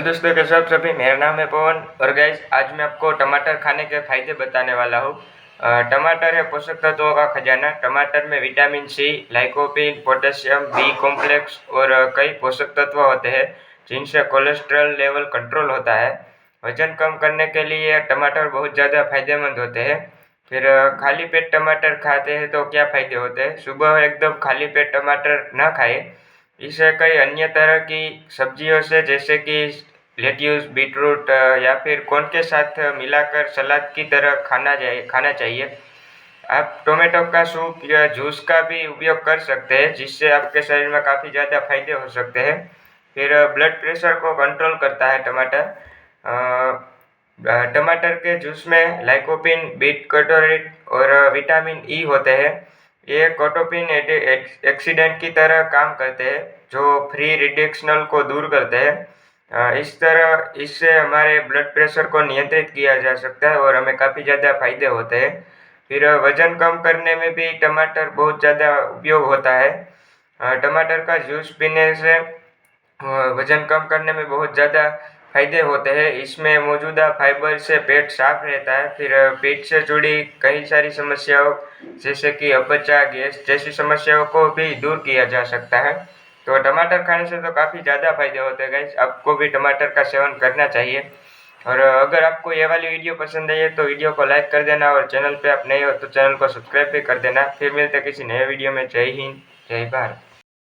दोस्तों, कैसे आप सभी। मेरा नाम है पवन और गाइस आज मैं आपको टमाटर खाने के फायदे बताने वाला हूँ। टमाटर है पोषक तत्वों का खजाना। टमाटर में vitamin C, lycopene, potassium, B complex और कई पोषक तत्व होते हैं जिनसे कोलेस्ट्रॉल लेवल कंट्रोल होता है। वजन कम करने के लिए टमाटर बहुत ज़्यादा फायदेमंद होते हैं। फिर खाली पेट टमाटर खाते हैं तो क्या फायदे होते हैं। सुबह एकदम खाली पेट टमाटर ना खाएं। इसे कई अन्य तरह की सब्जियों से जैसे कि लेट्यूस, बीटरूट या फिर कॉर्न के साथ मिलाकर सलाद की तरह खाना चाहिए। आप टोमेटो का सूप या जूस का भी उपयोग कर सकते हैं जिससे आपके शरीर में काफ़ी ज़्यादा फायदे हो सकते हैं। फिर ब्लड प्रेशर को कंट्रोल करता है टमाटर। टमाटर के जूस में लाइकोपिन, बीट कटोरेट और विटामिन ई होते हैं। ये कोटोपिन एक्सीडेंट की तरह काम करते हैं जो फ्री रेडिक्शनल को दूर करते हैं। इस तरह इससे हमारे ब्लड प्रेशर को नियंत्रित किया जा सकता है और हमें काफ़ी ज़्यादा फायदे होते हैं। फिर वज़न कम करने में भी टमाटर बहुत ज़्यादा उपयोग होता है। टमाटर का जूस पीने से वज़न कम करने में बहुत ज़्यादा फायदे होते हैं। इसमें मौजूदा फाइबर से पेट साफ रहता है। फिर पेट से जुड़ी कई सारी समस्याओं जैसे कि अपचा, गैस जैसी समस्याओं को भी दूर किया जा सकता है। तो टमाटर खाने से तो काफ़ी ज़्यादा फायदे होते हैं गाइस। आपको भी टमाटर का सेवन करना चाहिए। और अगर आपको ये वाली वीडियो पसंद आई है तो वीडियो को लाइक कर देना और चैनल पे आप नए हो तो चैनल को सब्सक्राइब भी कर देना। फिर मिलते हैं किसी नए वीडियो में। जय हिंद, जय भारत।